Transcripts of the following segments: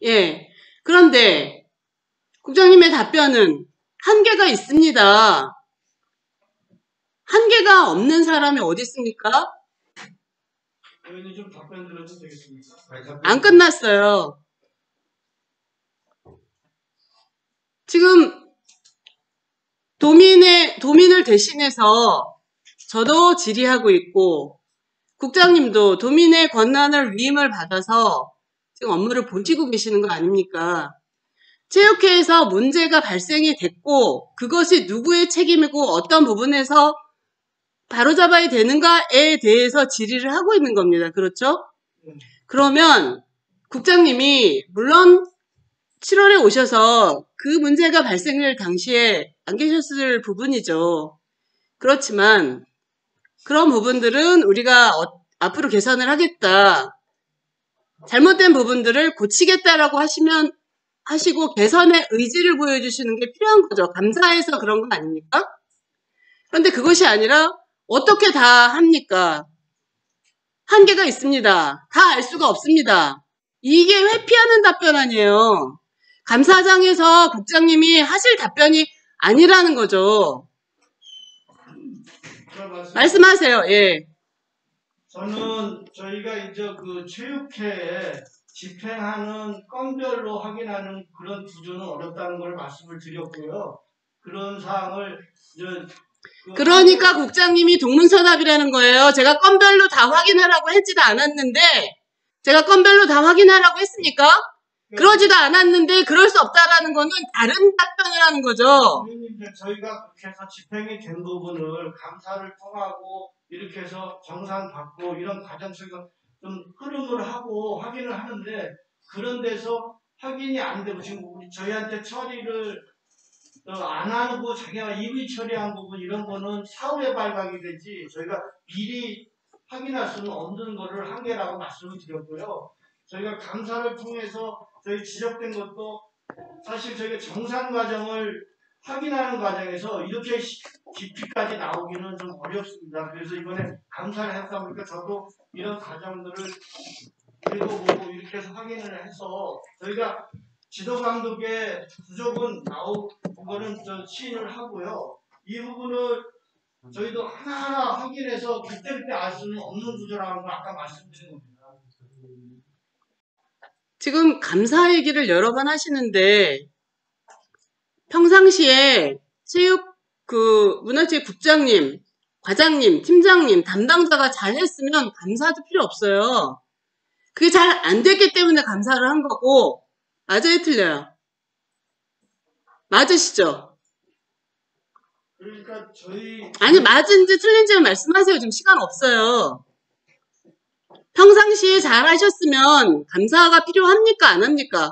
예. 그런데 국장님의 답변은 한계가 있습니다. 한계가 없는 사람이 어디 있습니까? 의원님 좀 답변 들어도 되겠습니까? 안 끝났어요. 지금 도민을 대신해서 저도 질의하고 있고 국장님도 도민의 권한을 위임을 받아서 지금 업무를 보시고 계시는 거 아닙니까? 체육회에서 문제가 발생이 됐고 그것이 누구의 책임이고 어떤 부분에서 바로잡아야 되는가에 대해서 질의를 하고 있는 겁니다. 그렇죠? 그러면 국장님이 물론 7월에 오셔서 그 문제가 발생할 당시에 안 계셨을 부분이죠. 그렇지만 그런 부분들은 우리가 앞으로 개선을 하겠다. 잘못된 부분들을 고치겠다라고 하시고 개선의 의지를 보여주시는 게 필요한 거죠. 감사해서 그런 건 아닙니까? 그런데 그것이 아니라 어떻게 다 합니까? 한계가 있습니다. 다 알 수가 없습니다. 이게 회피하는 답변 아니에요. 감사장에서 국장님이 하실 답변이 아니라는 거죠. 말씀하세요. 예. 저는 저희가 이제 그 체육회에 집행하는 건별로 확인하는 그런 구조는 어렵다는 걸 말씀을 드렸고요. 그런 사항을 그러니까 국장님이 동문서답이라는 거예요. 제가 건별로 다 확인하라고 했지도 않았는데 제가 건별로 다 확인하라고 했습니까? 그러지도 않았는데 그럴 수 없다라는 거는 다른 답변을 하는 거죠. 저희가 그렇게 해서 집행이 된 부분을 감사를 통하고 이렇게 해서 정산받고 이런 과정 속에서 좀 흐름을 하고 확인을 하는데 그런 데서 확인이 안 되고 지금 저희한테 처리를 안 하고 자기가 이의 처리한 부분 이런 거는 사후에 발각이 되지 저희가 미리 확인할 수는 없는 거를 한계라고 말씀을 드렸고요. 저희가 감사를 통해서 저희 지적된 것도 사실 저희가 정산 과정을 확인하는 과정에서 이렇게 깊이까지 나오기는 좀 어렵습니다. 그래서 이번에 감사를 했다 보니까 저도 이런 과정들을 읽어보고 이렇게 해서 확인을 해서 저희가 지도감독의 부족은 나온 거는 시인을 하고요. 이 부분을 저희도 하나하나 확인해서 그때그때 알 수는 없는 구조라는 걸 아까 말씀드린 겁니다. 지금 감사 얘기를 여러 번 하시는데 평상시에 문화체육국장님, 과장님, 팀장님, 담당자가 잘했으면 감사도 필요 없어요. 그게 잘 안 됐기 때문에 감사를 한 거고 맞아요, 틀려요? 맞으시죠? 그러니까 아니 맞은지 틀린지 말씀하세요. 지금 시간 없어요. 평상시에 잘 하셨으면 감사가 필요합니까? 안 합니까?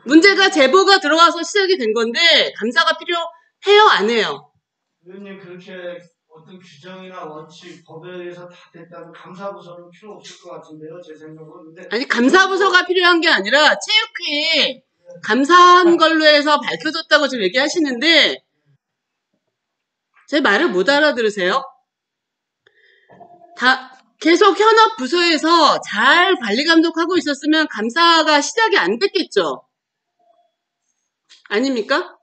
문제가 제보가 들어와서 시작이 된 건데 감사가 필요해요? 안 해요? 의원님 그렇게 어떤 규정이나 원칙, 법에 의해서 다 됐다고 감사부서는 필요 없을 것 같은데요. 제 생각은. 근데 아니 감사부서가 필요한 게 아니라 체육회에 감사한 걸로 해서 밝혀졌다고 지금 얘기하시는데 제 말을 못 알아들으세요? 계속 현업 부서에서 잘 관리 감독하고 있었으면 감사가 시작이 안 됐겠죠? 아닙니까?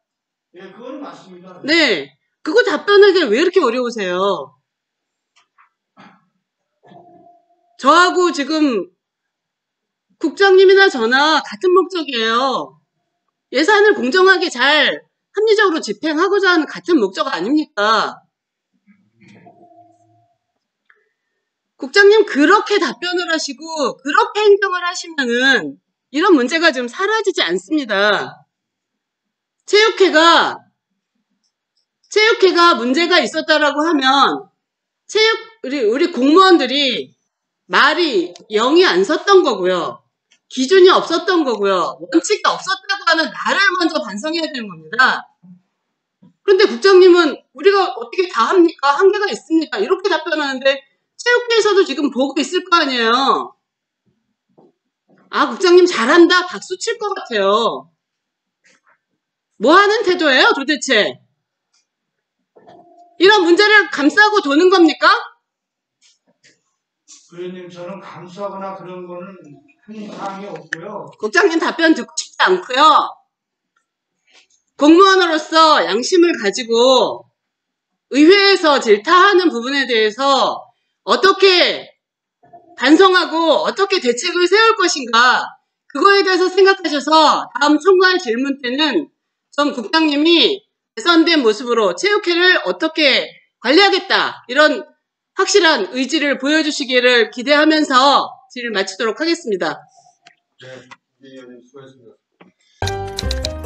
네, 그건 맞습니다. 네. 그거 답변하기 왜 이렇게 어려우세요? 저하고 지금 국장님이나 저나 같은 목적이에요. 예산을 공정하게 잘 합리적으로 집행하고자 하는 같은 목적 아닙니까? 국장님 그렇게 답변을 하시고 그렇게 행동을 하시면은 이런 문제가 지금 사라지지 않습니다. 체육회가 문제가 있었다라고 하면 우리 공무원들이 말이 영이 안 섰던 거고요. 기준이 없었던 거고요. 원칙이 없었다고 하는 나를 먼저 반성해야 되는 겁니다. 그런데 국장님은 우리가 어떻게 다 합니까? 한계가 있습니까? 이렇게 답변하는데 체육회에서도 지금 보고 있을 거 아니에요. 아, 국장님 잘한다. 박수 칠 것 같아요. 뭐 하는 태도예요, 도대체? 이런 문제를 감싸고 도는 겁니까? 의원님, 저는 감싸거나 그런 거는 큰 사항이 없고요. 국장님 답변 듣고 싶지 않고요. 공무원으로서 양심을 가지고 의회에서 질타하는 부분에 대해서 어떻게 반성하고 어떻게 대책을 세울 것인가, 그거에 대해서 생각하셔서 다음 총괄 질문 때는 좀 국장님이 개선된 모습으로 체육회를 어떻게 관리하겠다, 이런 확실한 의지를 보여주시기를 기대하면서 질의를 마치도록 하겠습니다. 네, 이 의원님 수고했습니다.